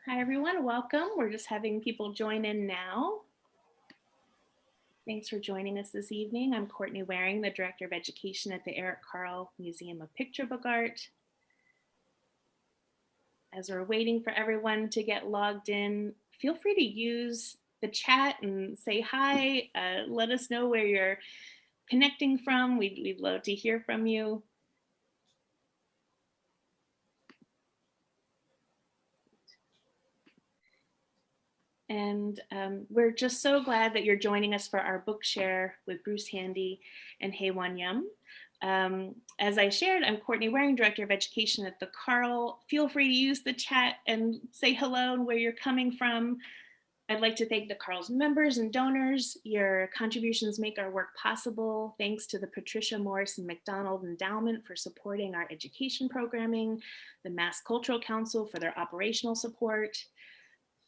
Hi, everyone. Welcome. We're just having people join in now. Thanks for joining us this evening. I'm Courtney Waring, the Director of Education at the Eric Carle Museum of Picture Book Art. As we're waiting for everyone to get logged in, feel free to use the chat and say hi. Let us know where you're connecting from. We'd love to hear from you. And we're just so glad that you're joining us for our book share with Bruce Handy and Hyewon Yum. As I shared, I'm Courtney Waring, Director of Education at the Carle. Feel free to use the chat and say hello and where you're coming from. I'd like to thank the Carle's members and donors. Your contributions make our work possible. Thanks to the Patricia Morris and McDonald Endowment for supporting our education programming, the Mass Cultural Council for their operational support.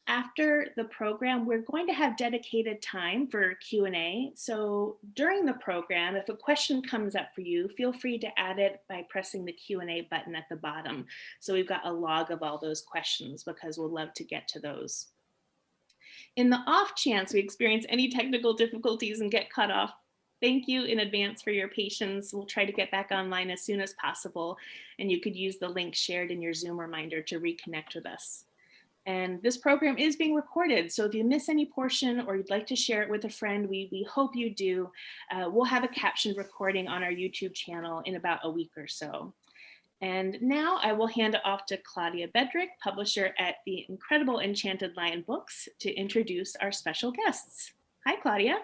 After the program, we're going to have dedicated time for Q&A. So during the program, if a question comes up for you, feel free to add it by pressing the Q&A button at the bottom. So we've got a log of all those questions because we'll love to get to those. In the off chance we experience any technical difficulties and get cut off, thank you in advance for your patience. We'll try to get back online as soon as possible, and you could use the link shared in your Zoom reminder to reconnect with us. And this program is being recorded, so if you miss any portion or you'd like to share it with a friend, we hope you do. We'll have a captioned recording on our YouTube channel in about a week or so. And now I will hand it off to Claudia Bedrick, publisher at the incredible Enchanted Lion Books, to introduce our special guests. Hi, Claudia.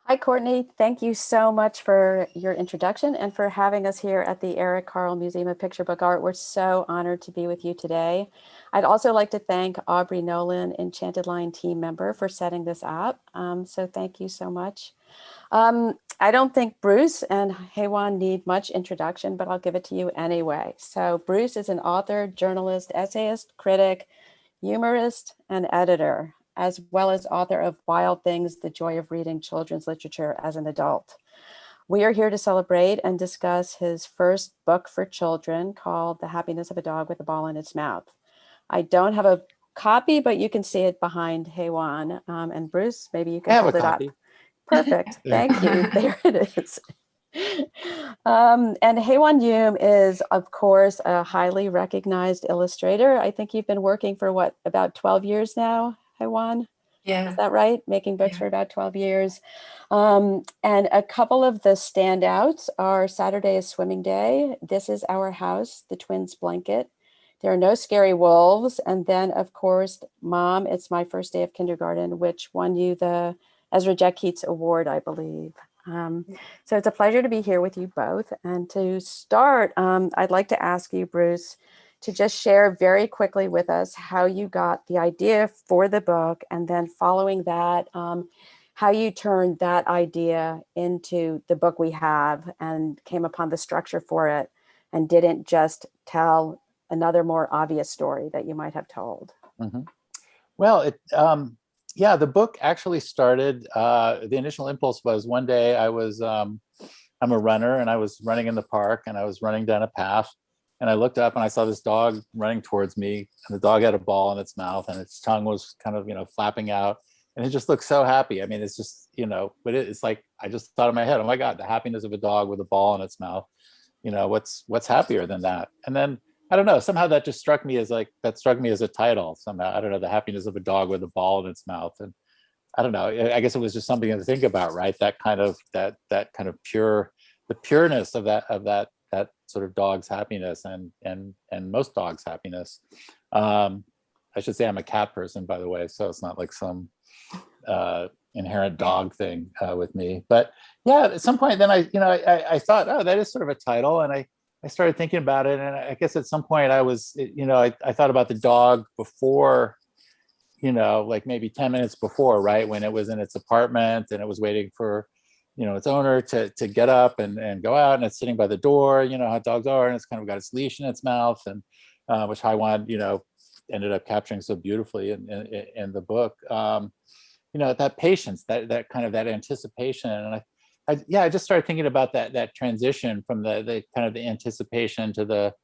Hi, Courtney. Thank you so much for your introduction and for having us here at the Eric Carle Museum of Picture Book Art. We're so honored to be with you today. I'd also like to thank Aubrey Nolan, Enchanted Lion team member, for setting this up. So thank you so much. I don't think Bruce and Hyewon need much introduction, but I'll give it to you anyway. So Bruce is an author, journalist, essayist, critic, humorist, and editor, as well as author of Wild Things, The Joy of Reading Children's Literature as an Adult. We are here to celebrate and discuss his first book for children called The Happiness of a Dog with a Ball in Its Mouth. I don't have a copy, but you can see it behind Hyewon. And Bruce, maybe you can hold it up. Perfect. Thank you. There it is. And Hyewon Yum is, of course, a highly recognized illustrator. I think you've been working for what, about 12 years now, Hyewon? Yeah. Is that right? Making books for about 12 years. And a couple of the standouts are Saturday is Swimming Day, This Is Our House, The Twins Blanket, There Are No Scary Wolves, and then, of course, Mom, It's My First Day of Kindergarten, which won you the Ezra Jack Keats Award, I believe. So it's a pleasure to be here with you both. And to start, I'd like to ask you, Bruce, to just share very quickly with us how you got the idea for the book, and then following that, how you turned that idea into the book we have and came upon the structure for it and didn't just tell another more obvious story that you might have told. Mm-hmm. Well, yeah, the book actually started, the initial impulse was one day I'm a runner and I was running in the park and I was running down a path and I looked up and I saw this dog running towards me, and the dog had a ball in its mouth and its tongue was kind of, flapping out, and it just looked so happy. I mean, it's just, but it's like, I just thought in my head, oh my God, the happiness of a dog with a ball in its mouth, what's happier than that? And then I don't know, somehow that just struck me as a title somehow. I don't know, the happiness of a dog with a ball in its mouth. And I don't know, I guess it was just something to think about, right? That kind of pure, the pureness of that sort of dog's happiness and most dogs' happiness. I should say I'm a cat person, by the way, so it's not like some inherent dog thing with me. But yeah, at some point then I thought, oh, that is sort of a title, and I started thinking about it, and I guess at some point I was, I thought about the dog before, like maybe 10 minutes before, right, when it was in its apartment and it was waiting for, its owner to get up and go out, and it's sitting by the door, how dogs are, and it's kind of got its leash in its mouth, and which Hyewon, ended up capturing so beautifully in the book. That patience, that kind of that anticipation, and I just started thinking about that transition from the kind of the anticipation to the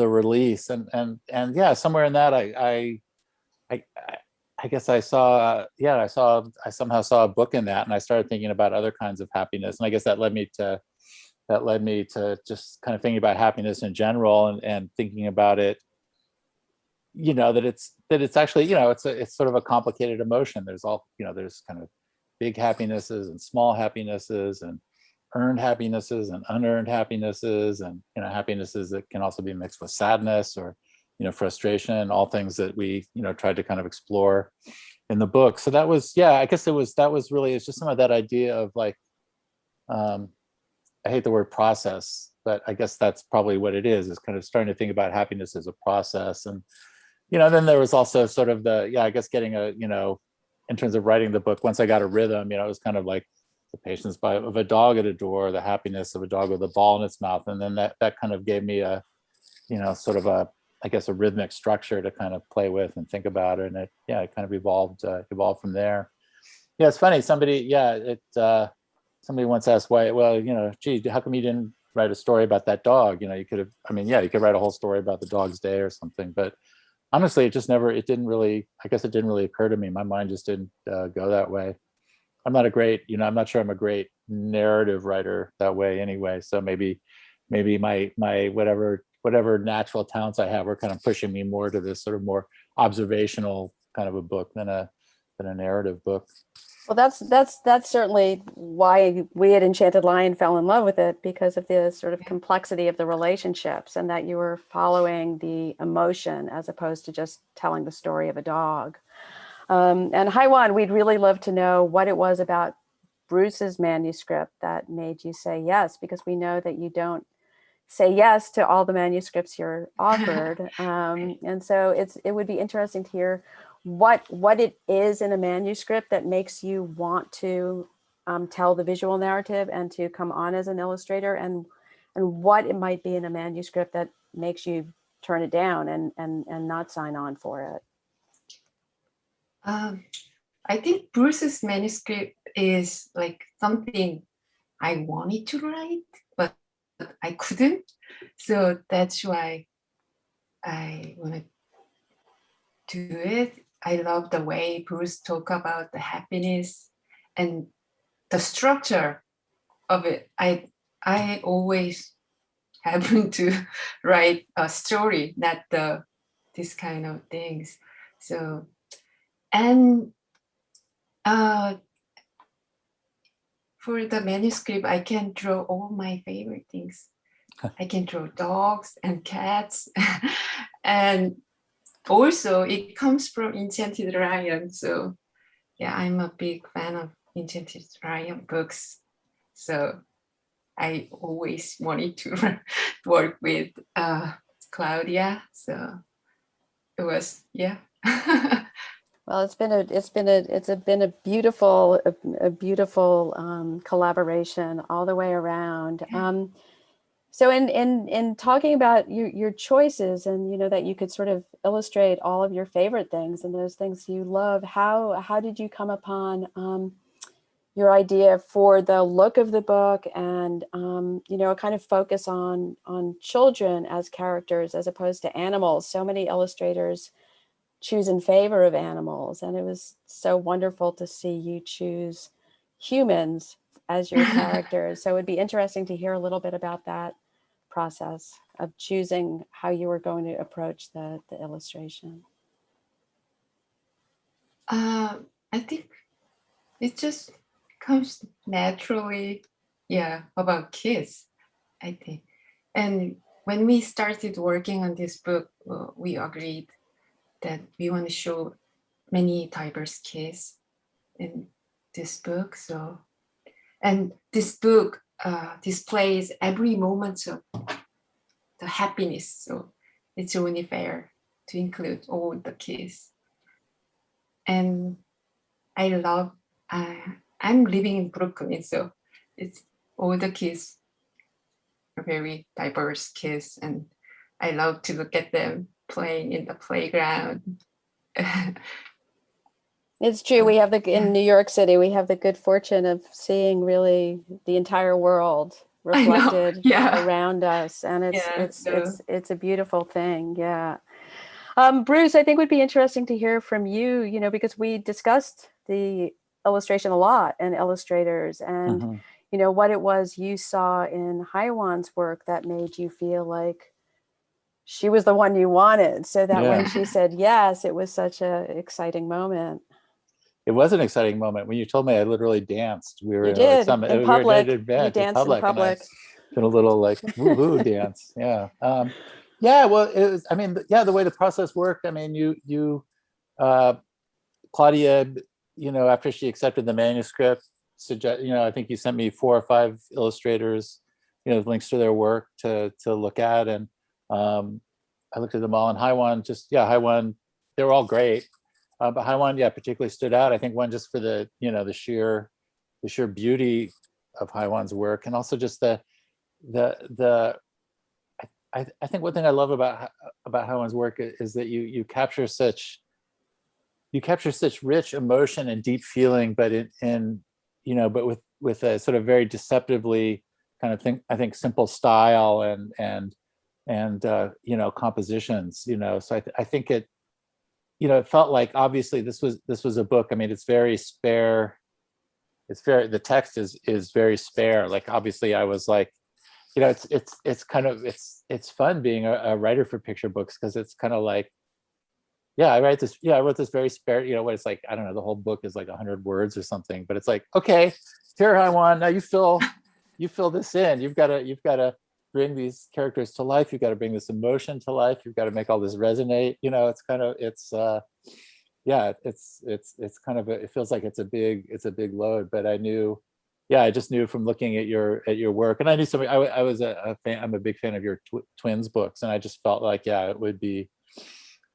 release, and yeah, somewhere in that I I guess I somehow saw a book in that, and I started thinking about other kinds of happiness, and I guess that led me to just kind of thinking about happiness in general, and thinking about it, that it's actually, it's sort of a complicated emotion. There's kind of big happinesses and small happinesses, and earned happinesses and unearned happinesses, and happinesses that can also be mixed with sadness or frustration, all things that we tried to kind of explore in the book. So that was, I guess that was really, it's just some of that idea of like, I hate the word process, but I guess that's probably what it is kind of starting to think about happiness as a process. And then there was also sort of I guess getting in terms of writing the book, once I got a rhythm, it was kind of like the patience of a dog at a door, the happiness of a dog with a ball in its mouth. And then that kind of gave me a, sort of I guess a rhythmic structure to kind of play with and think about it. And it kind of evolved from there. Yeah, it's funny. Somebody once asked why, well, gee, how come you didn't write a story about that dog? You could have, you could write a whole story about the dog's day or something. But honestly, it didn't really occur to me. My mind just didn't go that way. I'm not sure I'm a great narrative writer that way anyway. So maybe my whatever natural talents I have are kind of pushing me more to this sort of more observational kind of a book than a narrative book. Well, that's certainly why we at Enchanted Lion fell in love with it, because of the sort of complexity of the relationships, and that you were following the emotion as opposed to just telling the story of a dog. And Hyewon, we'd really love to know what it was about Bruce's manuscript that made you say yes, because we know that you don't say yes to all the manuscripts you're offered. And so it would be interesting to hear what it is in a manuscript that makes you want to tell the visual narrative and to come on as an illustrator, and what it might be in a manuscript that makes you turn it down and not sign on for it. I think Bruce's manuscript is like something I wanted to write, but I couldn't. So that's why I want to do it. I love the way Bruce talk about the happiness and the structure of it. I always happen to write a story, not this kind of things. So, and for the manuscript, I can draw all my favorite things. I can draw dogs and cats, and also it comes from Enchanted Lion. So yeah, I'm a big fan of Enchanted Lion books. So I always wanted to work with Claudia. So it was, yeah. Well, it's been a beautiful collaboration all the way around. So in talking about your choices, and that you could sort of illustrate all of your favorite things and those things you love, how did you come upon your idea for the look of the book, and a kind of focus on children as characters as opposed to animals? So many illustrators choose in favor of animals, and it was so wonderful to see you choose humans as your characters. So it'd be interesting to hear a little bit about that process of choosing how you were going to approach the illustration. I think it just comes naturally, about kids, I think. And when we started working on this book, we agreed that we want to show many diverse kids in this book. So, and this book displays every moment of the happiness. So it's only fair to include all the kids. And I love, I'm living in Brooklyn, so it's all the kids are very diverse kids, and I love to look at them playing in the playground. It's true. We have in New York City, we have the good fortune of seeing really the entire world reflected around us, and it's a beautiful thing. Yeah. Bruce, I think would be interesting to hear from you, because we discussed the illustration a lot and illustrators and, Mhm. what it was you saw in Hyewon's work that made you feel like she was the one you wanted. So that when Yeah, she said yes, it was such an exciting moment. it was an exciting moment. When you told me, I literally danced. We were You in like did in we were at an public. You event in danced in public, and I public. did a little like woohoo dance. Yeah. Yeah. Well, it was, I mean, yeah, the way the process worked, I mean, uh, Claudia, after she accepted the manuscript, I think you sent me 4 or 5 illustrators, links to their work to look at. And I looked at them all, and Hyewon, they were all great. But Hyewon, yeah, particularly stood out. I think one just for the sheer beauty of Hyewon's work, and also just the I think one thing I love about Hyewon's work is that you capture such rich emotion and deep feeling, but but with a sort of very deceptively kind of thing, I think, simple style and compositions. So I think it felt like, obviously, this was a book. I mean, it's very spare. The text is very spare. Like, obviously, I was like, it's fun being a writer for picture books, because it's kind of like, yeah, I wrote this very spare, what it's like, I don't know, the whole book is like 100 words or something, but it's like, okay, here I want, now you fill this in. You've got to bring these characters to life. You've got to bring this emotion to life. You've got to make all this resonate. Yeah, it's kind of it feels like it's a big load, but I just knew from looking at your work, and I knew somebody. I was a fan. I'm a big fan of your twins books, and I just felt like, yeah, it would be,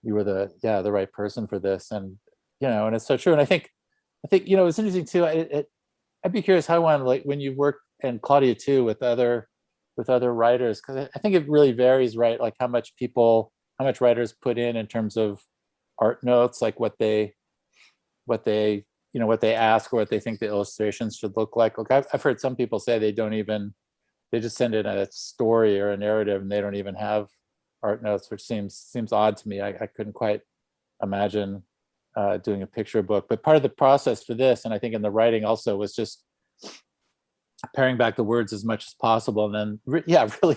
you were the right person for this. And it's so true. And I think it's interesting too. I'd be curious how, like, when you work, and Claudia too, with other writers, because I think it really varies, right? Like how much writers put in terms of art notes, like what they ask, or what they think the illustrations should look like. Like, I've heard some people say they just send in a story or a narrative, and they don't even have art notes, which seems odd to me. I couldn't quite imagine doing a picture book. But part of the process for this, and I think in the writing also, was just paring back the words as much as possible, and then really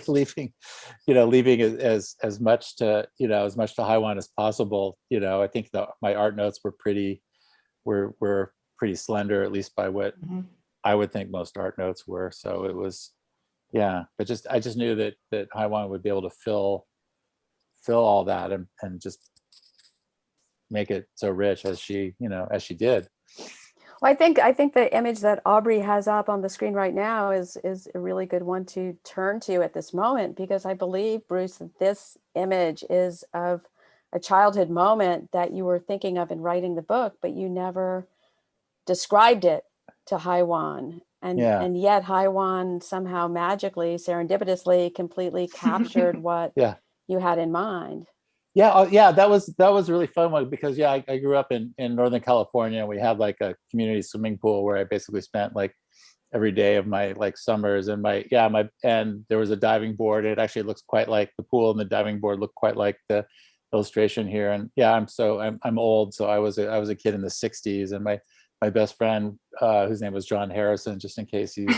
leaving as much to Hyewon as possible. I think my art notes were pretty slender, at least by what I would think most art notes were. So it was, yeah, but I just knew that Hyewon would be able to fill all that, and just make it so rich as she did. Well, I think the image that Aubrey has up on the screen right now is a really good one to turn to at this moment, because I believe, Bruce, that this image is of a childhood moment that you were thinking of in writing the book, but you never described it to Hyewon. Yeah. And yet Hyewon somehow magically, serendipitously, completely captured what Yeah. you had in mind. Yeah, that was really fun, because I grew up in Northern California. We had like a community swimming pool where I basically spent like every day of my like summers, and and there was a diving board. It actually looks quite like the pool, and the diving board looked quite like the illustration here. And yeah, I'm old, so I was a kid in the 60s, and my best friend, whose name was John Harrison, just in case he's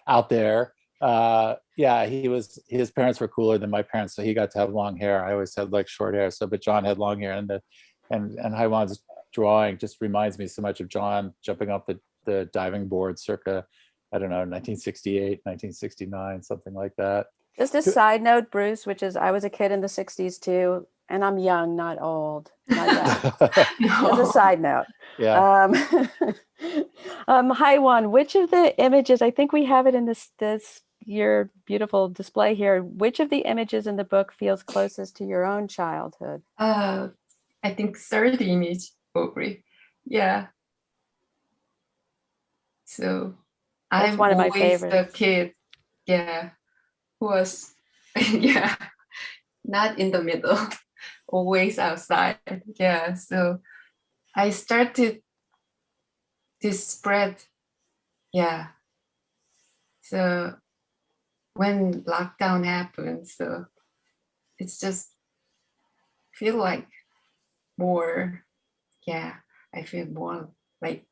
out there. His parents were cooler than my parents, so he got to have long hair. I always had like short hair, but John had long hair, and Hyewon's drawing just reminds me so much of John jumping off the diving board circa, I don't know, 1968, 1969, something like that. Just a side note, Bruce, which is I was a kid in the 60s too, and I'm young, not old, not yet. As a side note. Yeah. Hyewon, which of the images, I think we have it in this your beautiful display here, which of the images in the book feels closest to your own childhood? I think third image, probably. Yeah. So That's I'm one of my always the favorites. kid, yeah, who was, yeah, not in the middle, always outside. Yeah. So I started to spread. Yeah. So when lockdown happened, so it's just feel like more, yeah, I feel more like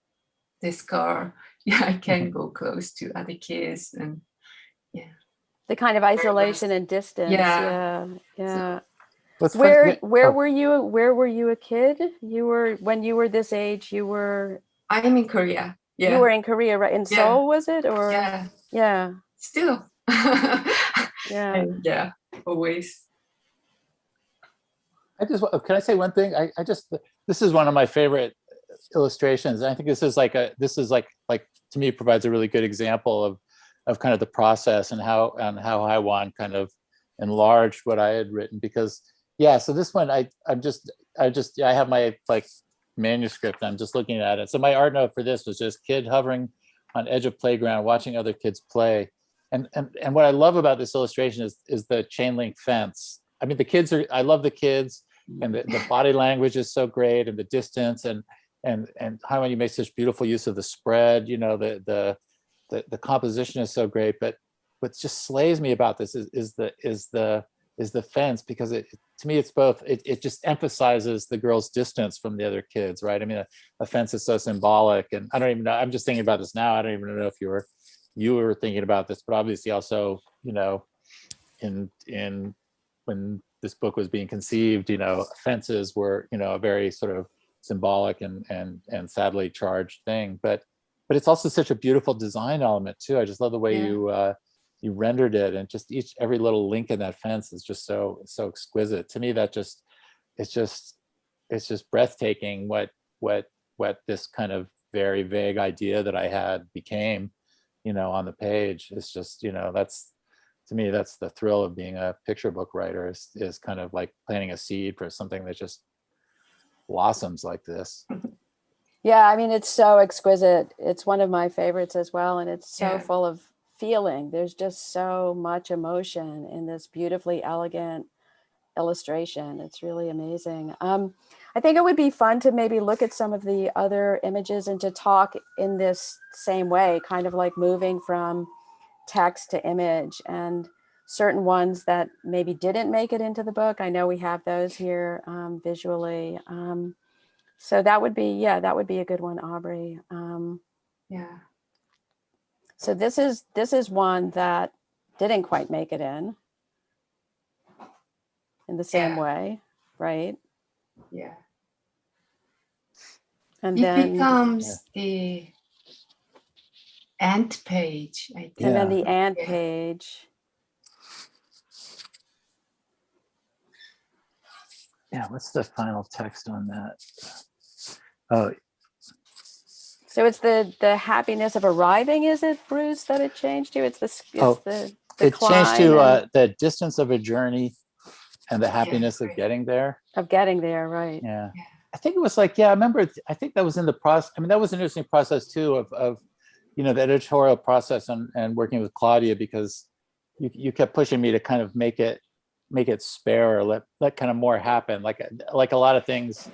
this girl. Yeah, I can go close to other kids, and yeah, The kind of very much. isolation and distance. Yeah. Yeah. What's fun? Where Yeah. where Oh, were you? Where were you a kid? You were when you were this age. You were I'm in Korea. you Yeah, were in Korea, right? In yeah, Seoul, was it? Or yeah. yeah, Still, yeah. and yeah, always. can I say one thing? I just, this is one of my favorite illustrations. I think this is like to me provides a really good example of kind of the process and how Hyewon kind of enlarged what I had written, because yeah, so this one I have my like manuscript, I'm just looking at it. So my art note for this was just kid hovering on edge of playground watching other kids play. And what I love about this illustration is the chain link fence. I mean, the kids are, I love the kids, and the body language is so great, and the distance, and Hyewon, you make such beautiful use of the spread, you know, the composition is so great. But what just slays me about this is the fence, because to me it's both, it just emphasizes the girl's distance from the other kids, right? I mean, a fence is so symbolic, and I don't even know, I'm just thinking about this now, I don't even know if you were thinking about this, but obviously also, you know, in when this book was being conceived, you know, fences were, you know, a very sort of symbolic and sadly charged thing. But it's also such a beautiful design element too. I just love the way you rendered it, and just every little link in that fence is just so exquisite. To me, that just it's just breathtaking what this kind of very vague idea that I had became, you know, on the page. It's just, you know, that's, to me, that's the thrill of being a picture book writer, is kind of like planting a seed for something that just blossoms like this. Yeah, I mean, it's so exquisite. It's one of my favorites as well, and it's so Yeah. full of feeling. There's just so much emotion in this beautifully elegant illustration. It's really amazing. I think it would be fun to maybe look at some of the other images and to talk in this same way, kind of like moving from text to image, and certain ones that maybe didn't make it into the book. I know we have those here visually. So that would be, yeah, that would be a good one, Aubrey. Yeah. So this is one that didn't quite make it in the same way, right? Yeah. And It then becomes the ant page, I think. and then the ant Yeah. page. Yeah, what's the final text on that? Oh, So it's the happiness of arriving, is it, Bruce, that it changed to? It's the it changed climb to the distance of a journey and the happiness of great. getting there. of getting there, right? Yeah. Yeah. I think it was like, yeah, I remember, I think that was in the process. I mean, that was an interesting process too of you know, the editorial process and working with Claudia, because you kept pushing me to kind of make it spare, or let kind of more happen. Like a lot of things,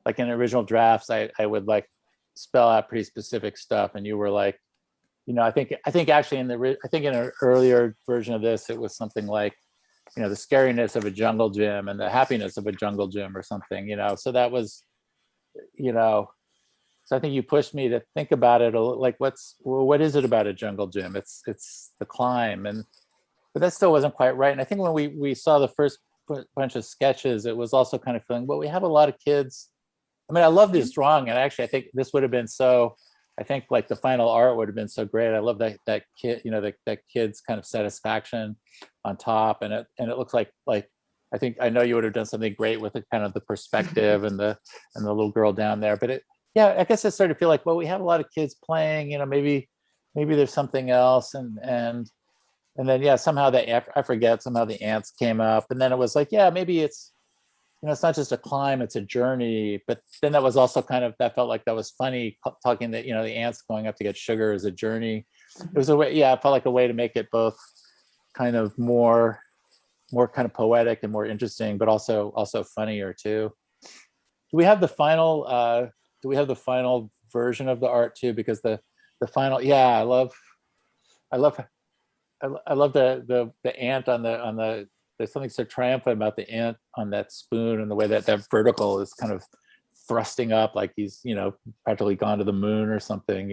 like in original drafts, I would like spell out pretty specific stuff, and you were like, you know, I think actually in an earlier version of this, it was something like, you know, the scariness of a jungle gym and the happiness of a jungle gym or something, you know. So that was, you know, so I think you pushed me to think about it like, what is it about a jungle gym? It's the climb, but that still wasn't quite right. And I think when we saw the first bunch of sketches, it was also kind of feeling, well, we have a lot of kids. I mean, I love this drawing, and actually I think this would have been so, I think like the final art would have been so great. I love that kid, you know, that kid's kind of satisfaction on top, and it looks like I think, I know you would have done something great with the kind of the perspective and the little girl down there. But yeah, I guess it started to feel like, well, we have a lot of kids playing, you know, maybe there's something else, and then yeah, somehow I forget, somehow the ants came up, and then it was like, yeah, maybe it's, you know, it's not just a climb, it's a journey. But then that was also kind of, that felt like that was funny, talking that, you know, the ants going up to get sugar is a journey. It was a way, yeah, it felt like a way to make it both kind of more kind of poetic and more interesting, but also funnier too. Do we have the final version of the art too? Because the final, yeah, I love the ant on the, there's something so triumphant about the ant on that spoon, and the way that vertical is kind of thrusting up like he's, practically gone to the moon or something,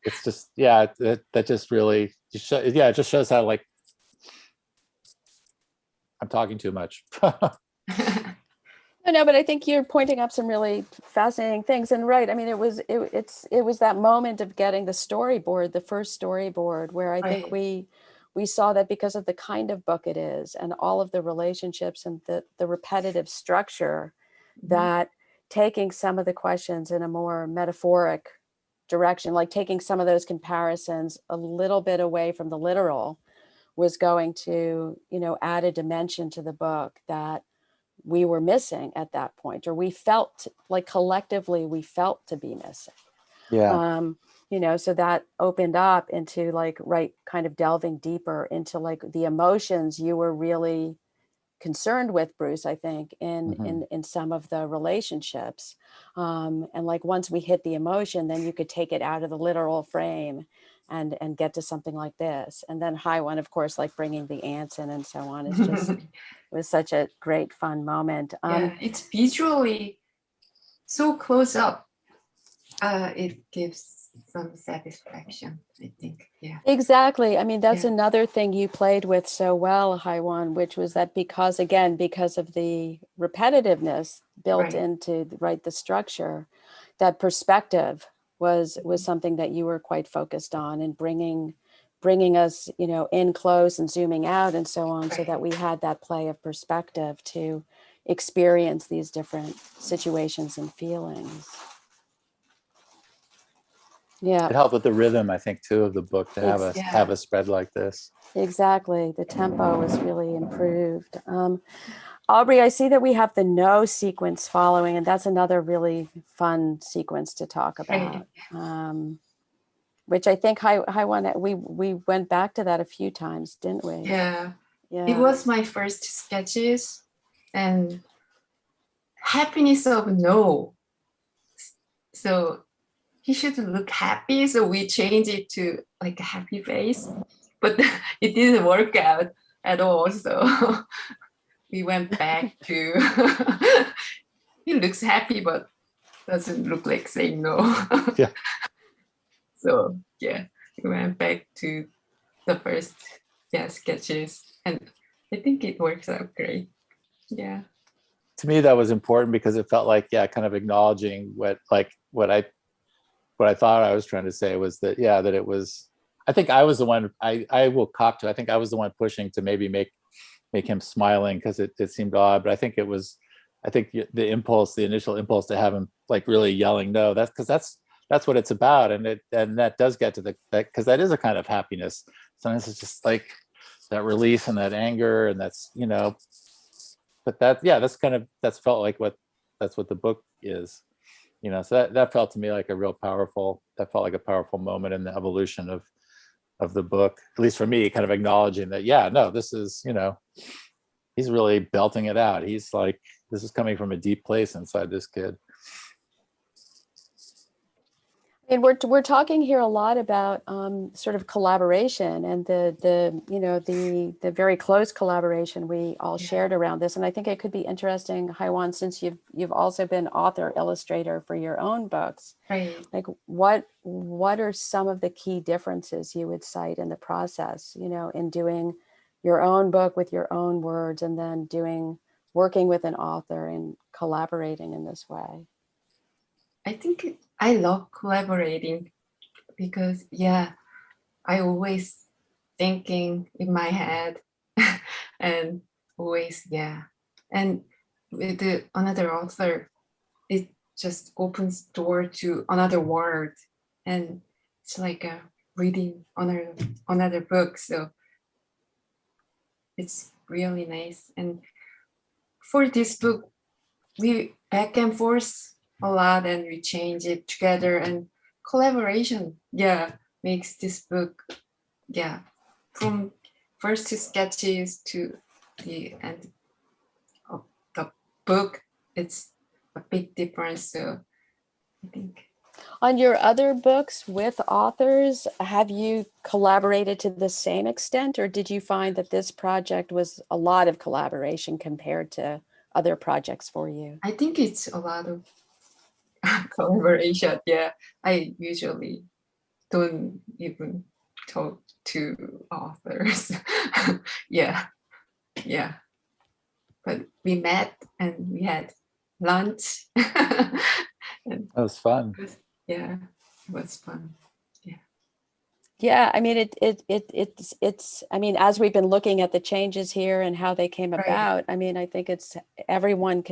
it's just, yeah, that just really, it just shows how like I'm talking too much. No, but I think you're pointing up some really fascinating things. And right, I mean, it was that moment of getting the storyboard, the first storyboard, where I think Right. we saw that because of the kind of book it is and all of the relationships and the repetitive structure, that taking some of the questions in a more metaphoric direction, like taking some of those comparisons a little bit away from the literal, was going to, add a dimension to the book that we were missing at that point, or we felt like collectively we felt to be missing. Yeah. So that opened up into like, right, kind of delving deeper into like the emotions you were really concerned with, Bruce, I think, in some of the relationships. And like once we hit the emotion, then you could take it out of the literal frame and get to something like this. And then Hyewon, of course, like bringing the ants in and so on, is just was such a great fun moment. Yeah, it's visually so close up. It gives some satisfaction, I think. Yeah. Exactly. I mean, that's Yeah. another thing you played with so well, Hyewon, which was that because of the repetitiveness built Right. into the structure, that perspective was something that you were quite focused on, and bringing us, in close and zooming out and so on, so that we had that play of perspective to experience these different situations and feelings. Yeah. It helped with the rhythm, I think, too, of the book to have Yeah. a spread like this. Exactly. The tempo was really improved. Aubrey, I see that we have the no sequence following, and that's another really fun sequence to talk about. Which I think we went back to that a few times, didn't we? Yeah. Yeah. It was my first sketches, and happiness of no. So he should look happy, so we changed it to like a happy face, but it didn't work out at all. So we went back to he looks happy, but doesn't look like saying no. Yeah. So yeah, we went back to the first sketches, and I think it works out great. Yeah. To me, that was important because it felt like, kind of acknowledging what I thought I was trying to say was that, that it was, I think I was the one, I will cop to, I think I was the one pushing to maybe make him smiling, because it seemed odd, but I think the initial impulse to have him like really yelling no, that's what it's about. And that does get to because that is a kind of happiness. Sometimes it's just like that release and that anger, and that's, but that's felt like that's what the book is. So that felt to me like a powerful moment in the evolution of the book, at least for me, kind of acknowledging that, this is, he's really belting it out. He's like, this is coming from a deep place inside this kid. And we're talking here a lot about sort of collaboration and the very close collaboration we all shared around this. And I think it could be interesting, Hyewon, since you've also been author illustrator for your own books. Right. Like what are some of the key differences you would cite in the process, in doing your own book with your own words, and then working with an author and collaborating in this way? I think I love collaborating because, I always thinking in my head and always, And with another author, it just opens door to another world. And it's like reading another book. So it's really nice. And for this book, we back and forth a lot, and we change it together, and collaboration makes this book from first sketches to the end of the book, it's a big difference. So I think on your other books with authors, have you collaborated to the same extent, or did you find that this project was a lot of collaboration compared to other projects for you? I think it's a lot of collaboration. Yeah, I usually don't even talk to authors. Yeah, yeah. But we met and we had lunch. And That was fun. yeah, it was fun. Yeah, I mean, it's, I mean, as we've been looking at the changes here and how they came Right. about, I mean, I think it's everyone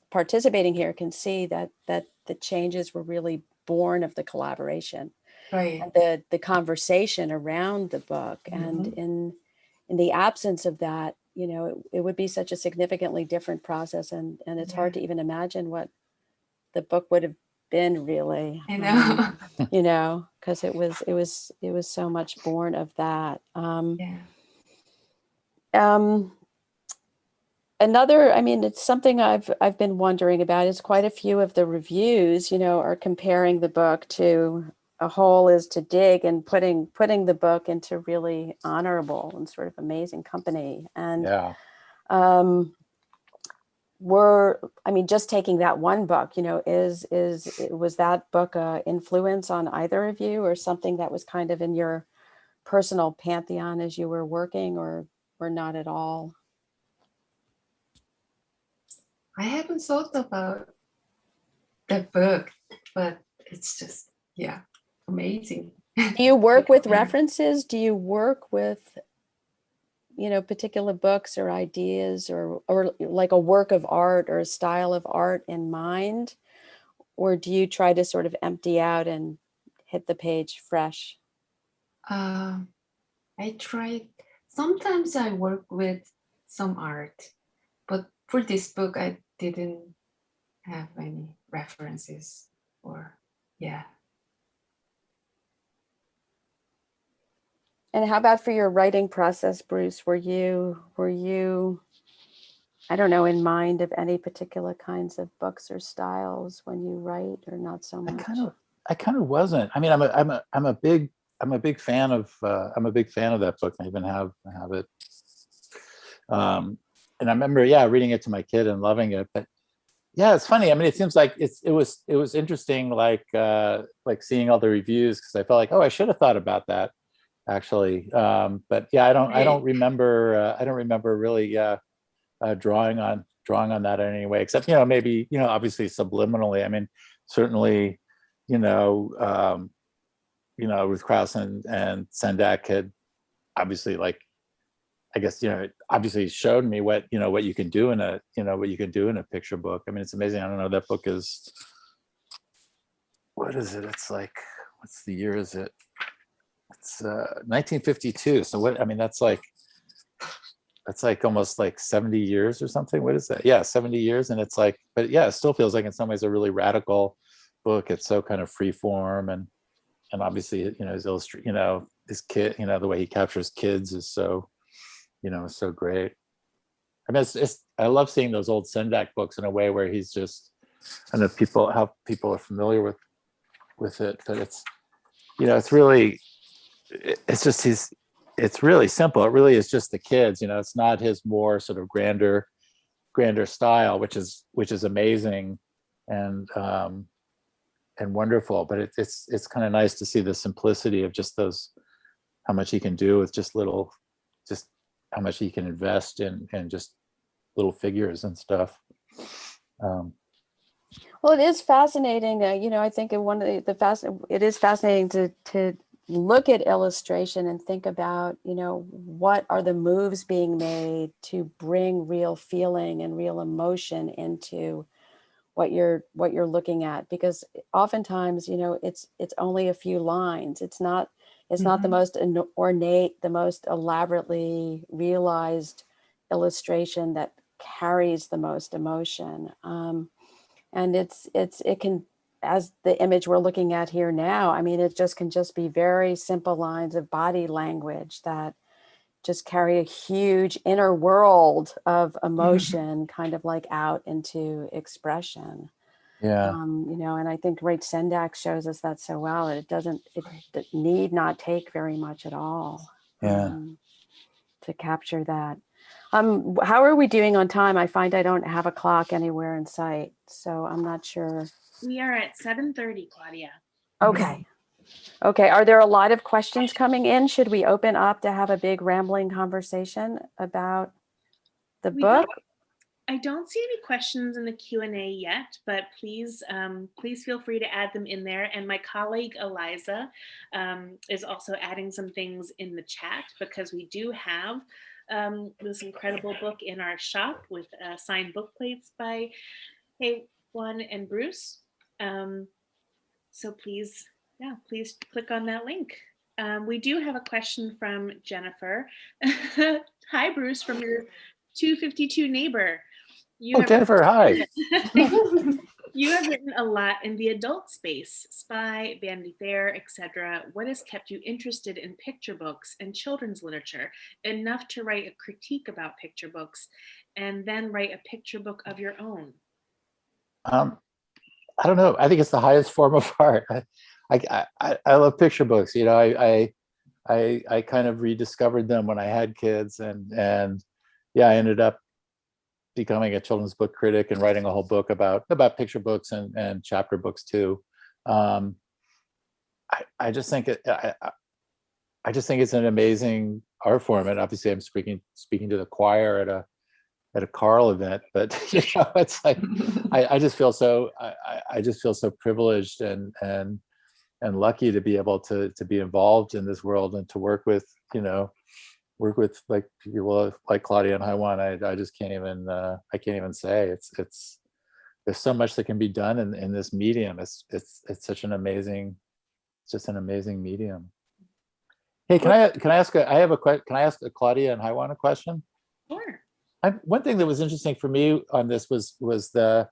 participating here can see that the changes were really born of the collaboration Right. and the conversation around the book. And Mhm. in the absence of that, you know, it would be such a significantly different process, and it's hard to even imagine what the book would have been really. I know. You know, because it was so much born of that. Yeah. Another, I mean, it's something I've been wondering about is quite a few of the reviews, you know, are comparing the book to A Hole is to Dig, and putting the book into really honorable and sort of amazing company. And Yeah. I mean, just taking that one book, you know, was that book a influence on either of you, or something that was kind of in your personal pantheon as you were working, or not at all? I haven't thought about the book, but it's just, yeah, amazing. Do you work with Yeah. references? Do you work with, you know, particular books or ideas, or like a work of art or a style of art in mind? Or do you try to sort of empty out and hit the page fresh? I tried, sometimes I work with some art, but for this book, I didn't have any references or, yeah. And how about for your writing process, Bruce? Were you, I don't know, in mind of any particular kinds of books or styles when you write, or not so much? I kind of wasn't. I mean, I'm a big fan of that book. I even have it. And I remember, yeah, reading it to my kid and loving it. But yeah, it's funny. I mean, it seems like it was interesting, like seeing all the reviews, because I felt like, oh, I should have thought about that actually. But yeah, I don't remember really drawing on that in any way, except, you know, maybe, you know, obviously subliminally. I mean, certainly, you know, Ruth Krauss and Sendak had obviously, like, I guess, you know, it obviously showed me what you can do in a picture book. I mean, it's amazing. I don't know, that book is, what is it? It's like, what's the year is it? It's 1952. So what, I mean, that's like almost like 70 years or something. What is that? Yeah, 70 years. And it's like, but yeah, it still feels like in some ways a really radical book. It's so kind of free form, and obviously, you know, his you know, his kid, you know, the way he captures kids is so, you know, so great. I mean, I love seeing those old Sendak books in a way where he's just, I don't know how people are familiar with it, but it's, you know, it's really, it's just it's really simple. It really is just the kids, you know, it's not his more sort of grander style, which is amazing and wonderful. But it's kind of nice to see the simplicity of just those, how much he can do with just how much he can invest in just little figures and stuff. Well, it is fascinating. You know, I think one of it is fascinating to look at illustration and think about, you know, what are the moves being made to bring real feeling and real emotion into what you're looking at, because oftentimes, you know, it's only a few lines. It's not the most ornate, the most elaborately realized illustration that carries the most emotion. And it can, as the image we're looking at here now, I mean, it can just be very simple lines of body language that just carry a huge inner world of emotion kind of like out into expression. Yeah. You know, and I think Rach Sendak shows us that so well. It need not take very much at all Yeah. to capture that. How are we doing on time? I find I don't have a clock anywhere in sight, so I'm not sure. We are at 7:30, Claudia. Okay. Okay. Are there a lot of questions coming in? Should we open up to have a big rambling conversation about the book? I don't see any questions in the Q&A yet, but please feel free to add them in there. And my colleague Eliza is also adding some things in the chat, because we do have this incredible book in our shop with signed book plates by Hyewon and Bruce. So please click on that link. We do have a question from Jennifer. Hi, Bruce, from your 252 neighbor. Jennifer, hi. You have written a lot in the adult space, Spy, Vanity Fair, etc. What has kept you interested in picture books and children's literature enough to write a critique about picture books and then write a picture book of your own? I don't know. I think it's the highest form of art. I love picture books. You know, I kind of rediscovered them when I had kids, and yeah, I ended up becoming a children's book critic and writing a whole book about picture books and chapter books too. I just think I just think it's an amazing art form, and obviously I'm speaking to the choir at a Carle event, but you know, it's like I just feel so I just feel so privileged and lucky to be able to be involved in this world and to work with like people like Claudia and Hyewon. I just can't even I can't even say it's there's so much that can be done in this medium. It's such an amazing, it's just an amazing medium. Hey, can I ask Claudia and Hyewon a question? Sure. One thing that was interesting for me on this was the,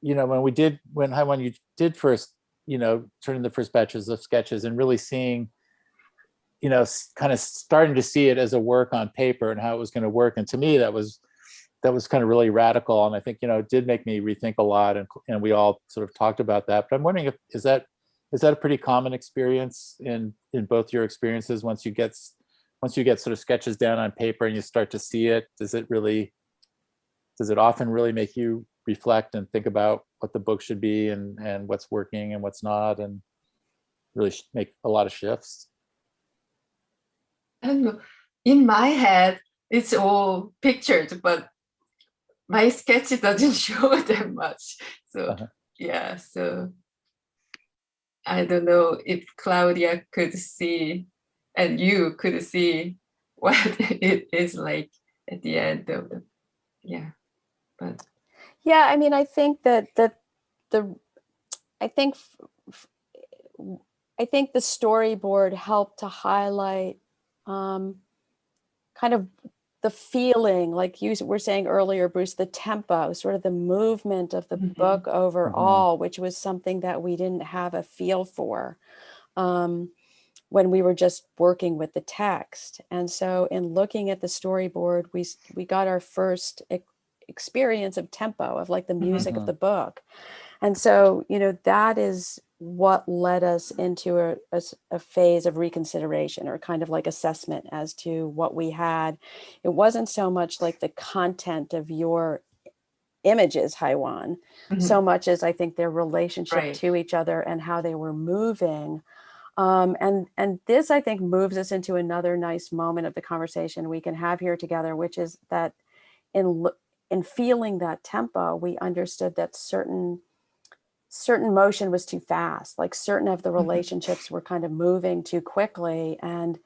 you know, when Hyewon, you did first, you know, turn in the first batches of sketches and really seeing, you know, kind of starting to see it as a work on paper and how it was going to work. And to me, that was kind of really radical. And I think, you know, it did make me rethink a lot, and we all sort of talked about that. But I'm wondering if, is that a pretty common experience in both your experiences? Once you get sort of sketches down on paper and you start to see it, does it often really make you reflect and think about what the book should be and what's working and what's not, and really make a lot of shifts? I don't know. In my head, it's all pictures, but my sketch doesn't show that much. So yeah, so I don't know if Claudia could see and you could see what it is like at the end of the, but Yeah, I mean, I think that I think the storyboard helped to highlight kind of the feeling, like you were saying earlier, Bruce, the tempo, sort of the movement of the book overall, which was something that we didn't have a feel for when we were just working with the text. And so in looking at the storyboard, we got our first experience of tempo, of like the music of the book. And so, you know, that is what led us into a phase of reconsideration, or kind of like assessment as to what we had. It wasn't so much like the content of your images, Hyewon, so much as I think their relationship to each other and how they were moving. And this, I think, moves us into another nice moment of the conversation we can have here together, which is that in feeling that tempo, we understood that certain motion was too fast, like certain of the relationships were kind of moving too quickly. And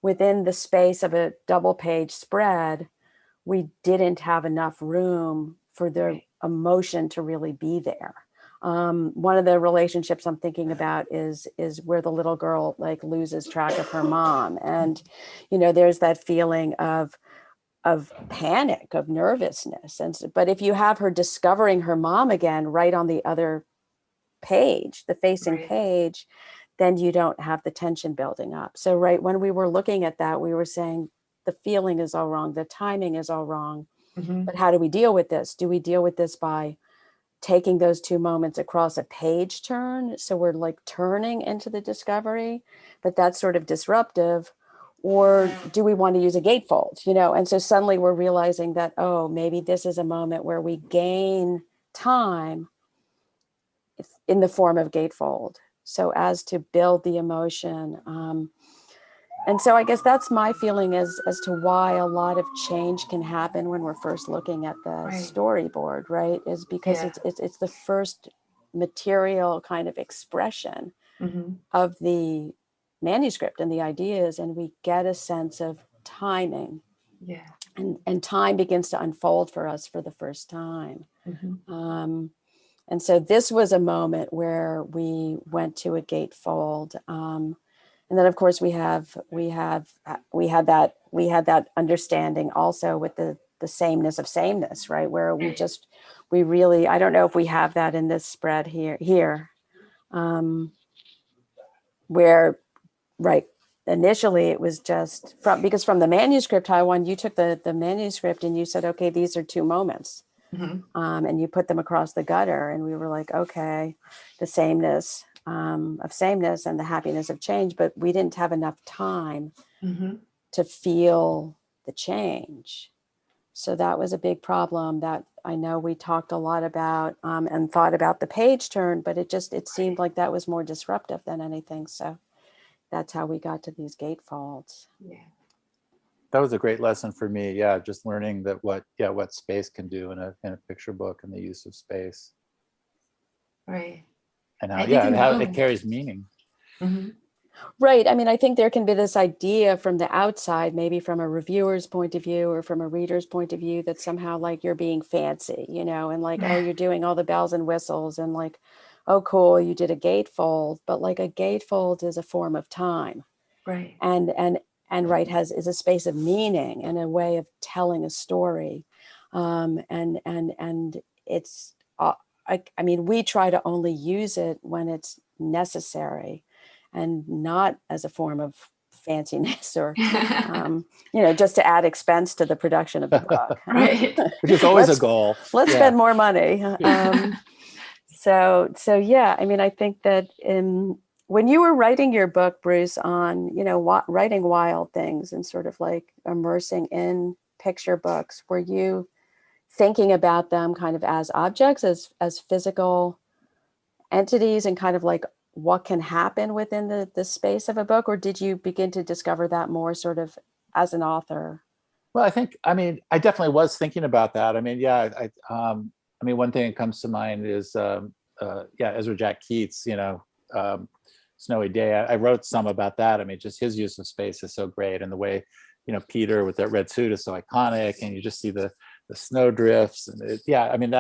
within the space of a double page spread, we didn't have enough room for the emotion to really be there. One of the relationships I'm thinking about is where the little girl like loses track of her mom. And, you know, there's that feeling of panic, of nervousness. But if you have her discovering her mom again, right on the other page, the facing page, then you don't have the tension building up. So when we were looking at that, we were saying the feeling is all wrong, the timing is all wrong. But how do we deal with this? Do we deal with this by taking those two moments across a page turn? So we're like turning into the discovery, but that's sort of disruptive. do we want to use a gatefold, you know? And so suddenly we're realizing that, oh, maybe this is a moment where we gain time in the form of gatefold, so as to build the emotion. And so I guess that's my feeling as to why a lot of change can happen when we're first looking at the storyboard, right? Is because it's the first material kind of expression of the manuscript and the ideas, and we get a sense of timing. Yeah. And time begins to unfold for us for the first time. And so this was a moment where we went to a gatefold. And then of course we had that understanding also with the sameness of sameness, right? Where we really, I don't know if we have that in this spread here, where, right, initially it was just because from the manuscript, Hyewon, you took the manuscript and you said, okay, these are two moments. And you put them across the gutter, and we were like, okay, the sameness of sameness and the happiness of change, but we didn't have enough time to feel the change. So that was a big problem that I know we talked a lot about and thought about the page turn, but it seemed like that was more disruptive than anything. So that's how we got to these gatefolds. Yeah. That was a great lesson for me. Yeah, just learning that what space can do in a picture book and the use of space. Right. And how it carries meaning. Right. I mean, I think there can be this idea from the outside, maybe from a reviewer's point of view or from a reader's point of view, that somehow like you're being fancy, you know, and like, oh, you're doing all the bells and whistles and like, oh, cool, you did a gatefold. But like a gatefold is a form of time. Right. And right, is a space of meaning and a way of telling a story. And it's, I mean, we try to only use it when it's necessary and not as a form of fanciness or, you know, just to add expense to the production of the book. Right. Which is always a goal. Let's spend more money. So yeah, I mean, I think that when you were writing your book, Bruce, on, you know, writing wild things and sort of like immersing in picture books, were you thinking about them kind of as objects, as physical entities, and kind of like what can happen within the space of a book? Or did you begin to discover that more sort of as an author? Well, I definitely was thinking about that. I mean, I mean, one thing that comes to mind is, Ezra Jack Keats, you know, Snowy Day. I wrote some about that. I mean, just his use of space is so great, and the way, you know, Peter with that red suit is so iconic, and you just see the snow drifts, and I mean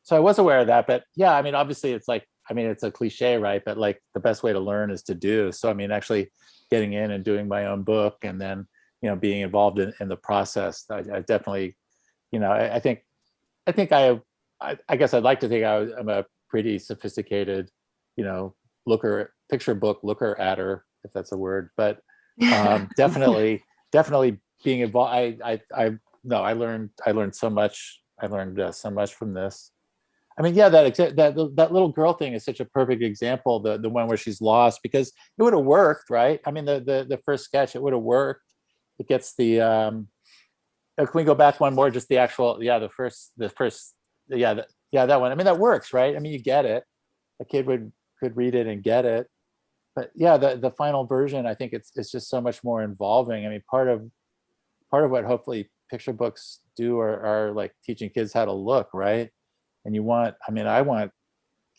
so I was aware of that, but yeah, I mean, obviously it's like, I mean, it's a cliche, right? But like the best way to learn is to do. So I mean, actually getting in and doing my own book, and then, you know, being involved in the process, I definitely, you know, I guess I'd like to think I'm a pretty sophisticated, you know, picture book looker adder, if that's a word, but definitely being involved. I learned so much. I learned so much from this. I mean, yeah, that little girl thing is such a perfect example. The one where she's lost, because it would have worked, right? I mean, the first sketch, it would have worked. It gets the can we go back one more? Just the actual, the first, that one. I mean, that works, right? I mean, you get it. A kid could read it and get it. But yeah, the final version, I think it's just so much more involving. I mean, part of what hopefully picture books do are like teaching kids how to look, right? And I want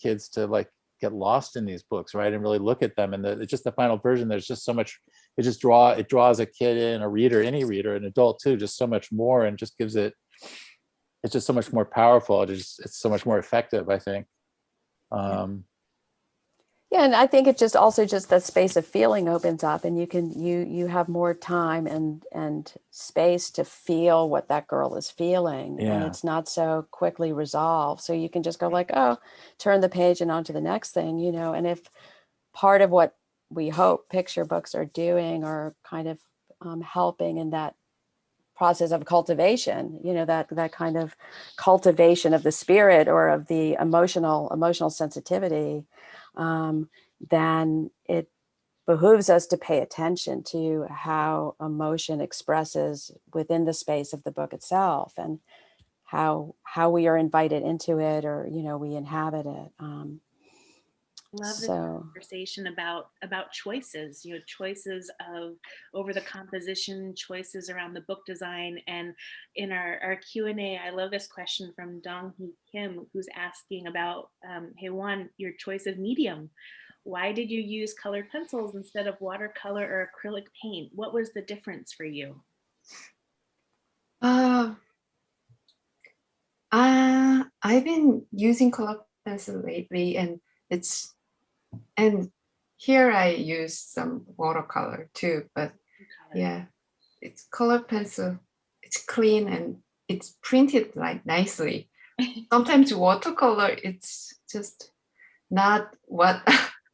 kids to like get lost in these books, right? And really look at them. And it's just the final version, there's just so much, it draws a kid in, a reader, any reader, an adult too, just so much more, and just gives it's just so much more powerful. It's so much more effective, I think. Yeah, and I think it's just also just the space of feeling opens up, and you have more time and space to feel what that girl is feeling, and it's not so quickly resolved. So you can just go like, oh, turn the page and on to the next thing, you know. And if part of what we hope picture books are doing or kind of helping in that process of cultivation, you know, that kind of cultivation of the spirit or of the emotional sensitivity, then behooves us to pay attention to how emotion expresses within the space of the book itself, and how we are invited into it, or we inhabit it. Love this So conversation about choices, choices of over the composition, choices around the book design. And in our Q&A, I love this question from Dong Hee Kim, who's asking about, Hyewon, your choice of medium. Why did you use colored pencils instead of watercolor or acrylic paint? What was the difference for you? I've been using color pencil lately, and here I use some watercolor too, but yeah, it's color pencil. It's clean and it's printed like nicely. Sometimes watercolor, it's just not what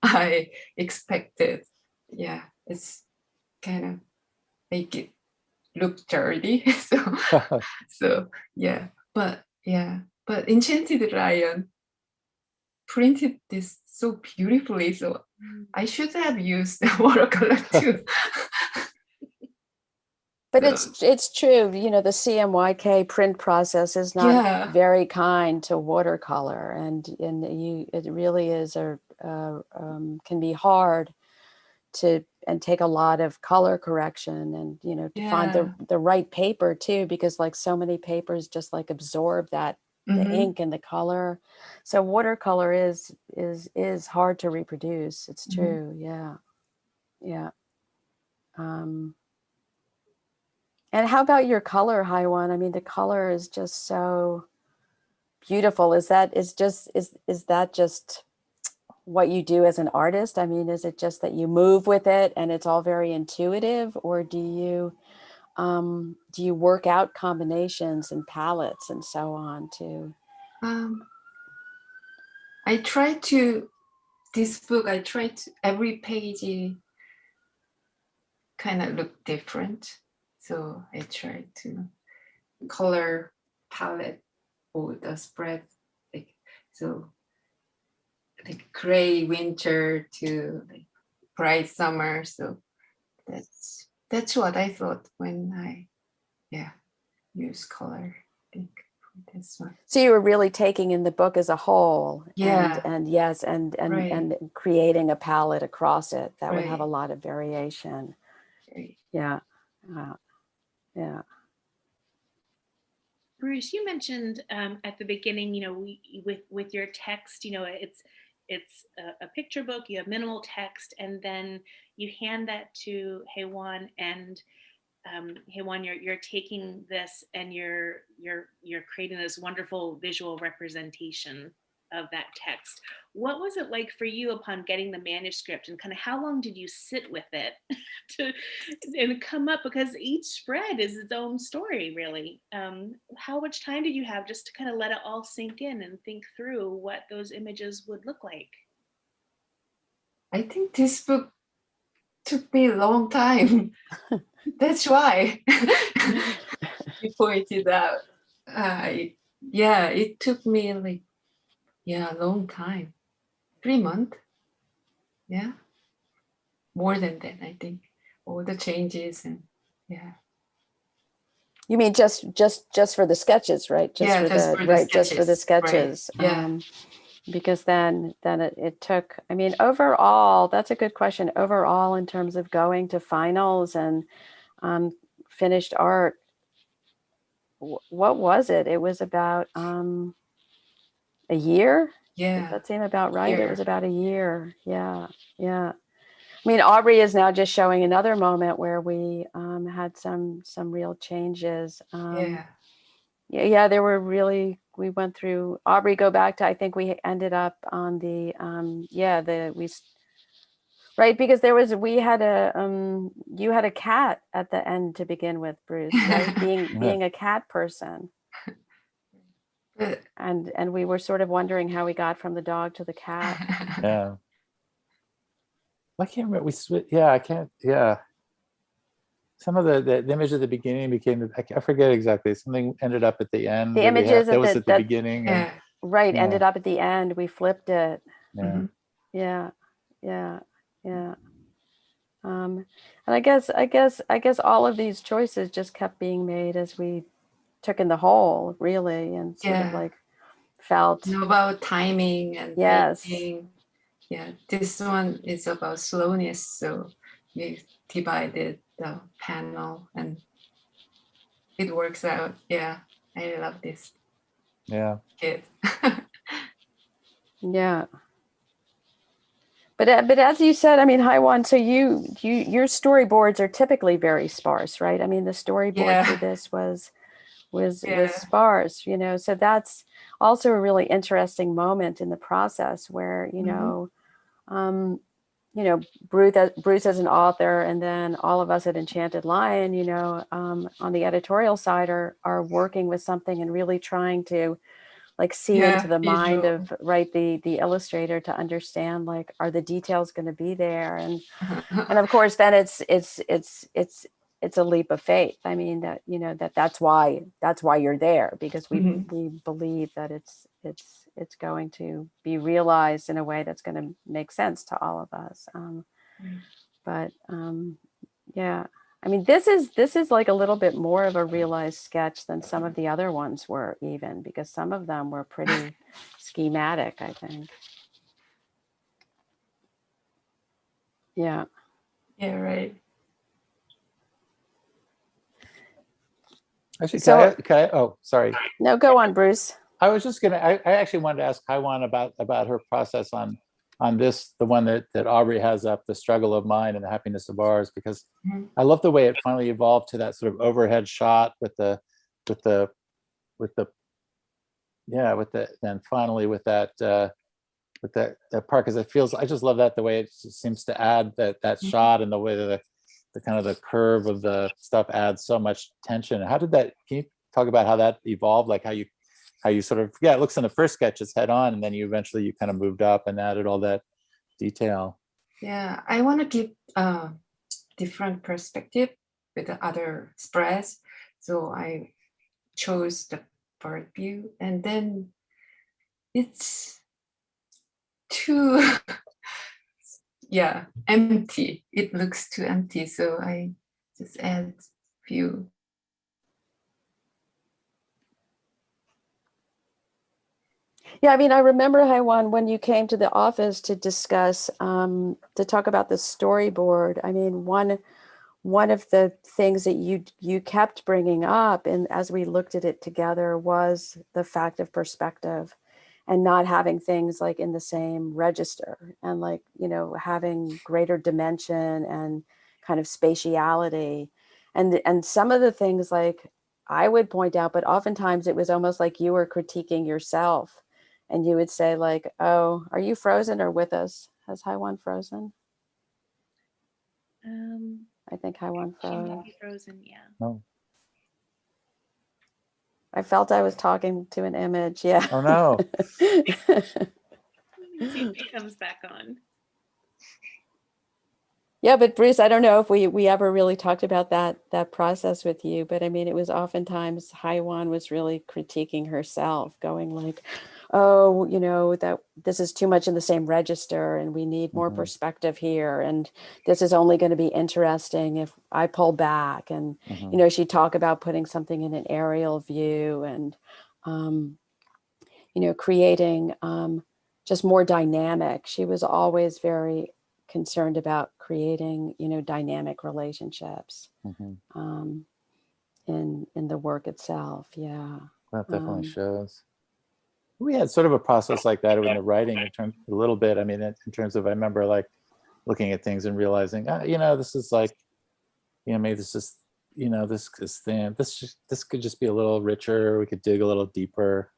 I expected. Yeah, it's kind of make it look dirty. So yeah, but Enchanted Lion printed this so beautifully, so I should have used the watercolor too. but So, it's true, the CMYK print process is not yeah, very kind to watercolor, and it really is can be hard to take a lot of color correction, and to find the right paper too, because like so many papers just like absorb that the ink and the color. So watercolor is hard to reproduce. It's true. Yeah. And how about your color, Hyewon? I mean, the color is just so beautiful. Is that just what you do as an artist? I mean, is it just that you move with it and it's all very intuitive, or do you work out combinations and palettes and so on too? I try to every page kind of look different, so I try to color palette or the spread, like gray winter to like bright summer. So that's what I thought when I use color, I think, for this one. So you were really taking in the book as a whole, Yeah. and yes, and creating a palette across it that would have a Right. lot of variation. Right. Yeah. Yeah. Bruce, you mentioned at the beginning, with your text, it's a picture book. You have minimal text, and then you hand that to Hyewon, and Hyewon, you're taking this and you're creating this wonderful visual representation of that text. What was it like for you upon getting the manuscript, and kind of how long did you sit with it to and come up, because each spread is its own story, really. How much time did you have just to kind of let it all sink in and think through what those images would look like? I think this book took me a long time. That's why you pointed out. It took me like a long time, 3 months. Yeah, more than that, I think. All the changes and You mean just for the sketches, right? Just for the sketches. Right. Yeah. Because then it took, I mean, overall, that's a good question. Overall, in terms of going to finals and finished art, what was it? It was about a year. Yeah. Does that seem about right? It was about a year. Yeah. I mean, Aubrey is now just showing another moment where we had some real changes. There were really, we went through, Aubrey, go back to, I think we ended up on the, right, because you had a cat at the end to begin with, Bruce, right? Being a cat person. And we were sort of wondering how we got from the dog to the cat. Yeah. I can't remember. I can't. Yeah. Some of the image at the beginning became. I forget exactly. Something ended up at the end. The images that was at the beginning. Yeah. Right. Ended up at the end. We flipped it. Yeah. Yeah. And I guess all of these choices just kept being made as we took in the whole, really, and sort of Yeah. like felt. You know, about timing and Yes. making. Yeah, this one is about slowness, so we divided the panel and it works out. Yeah, I love this Yeah. kid. Yeah. But as you said, I mean, Hyewon, so your storyboards are typically very sparse, right? I mean, the storyboard for Yeah, this was yeah. sparse, you know. So that's also a really interesting moment in the process where, um, Bruce as an author, and then all of us at Enchanted Lion, on the editorial side are working with something and really trying to like see into Yeah, the mind visual. of the illustrator to understand, like, are the details going to be there? And of course then it's a leap of faith. I mean, that that's why you're there, because Mhm. we believe that it's going to be realized in a way that's going to make sense to all of us. Right. But yeah, I mean, this is like a little bit more of a realized sketch than some of the other ones were, even because some of them were pretty schematic, I think. Yeah. Yeah, right. Actually, So oh, sorry. no, go on, Bruce. I was just gonna. I actually wanted to ask Hyewon about her process on this, the one that Aubrey has up, the struggle of mine and the happiness of ours, because Mhm. I love the way it finally evolved to that sort of overhead shot with the with the yeah with the then finally with that part, because it feels, I just love that the way it just seems to add that Mhm. shot, and the way that the kind of the curve of the stuff adds so much tension. How did that, can you talk about how that evolved, like how you sort of, yeah, it looks in the first sketch it's head on, and then you eventually you kind of moved up and added all that detail. Yeah, I want to give a different perspective with the other spreads. So I chose the bird view, and then it's too yeah, empty. It looks too empty, so I just add few. Yeah, I mean, I remember, Haiwan, when you came to the office to discuss, to talk about the storyboard. I mean, one of the things that you kept bringing up, and as we looked at it together, was the fact of perspective, and not having things like in the same register, and like, having greater dimension and kind of spatiality, and some of the things like I would point out, but oftentimes it was almost like you were critiquing yourself, and you would say like, "Oh, are you frozen or with us? Has Haiwan frozen?" I think Haiwan She may froze. be frozen. Yeah. No. I felt I was talking to an image. Yeah. Oh no. Let me see if she comes back on. Yeah, but Bruce, I don't know if we ever really talked about that process with you, but I mean, it was oftentimes Haiwan was really critiquing herself, going like, "Oh, that this is too much in the same register, and we need more Mhm, perspective here, and this is only going to be interesting if I pull back." And mhm. she'd talk about putting something in an aerial view, and um, creating just more dynamic. She was always very concerned about creating, dynamic relationships Mhm. in the work itself. Yeah. That definitely Um, shows. We had sort of a process like that in the writing, in terms a little bit. I mean, in terms of, I remember like looking at things and realizing, this is like, maybe this is, this is thin. This could just be a little richer. We could dig a little deeper.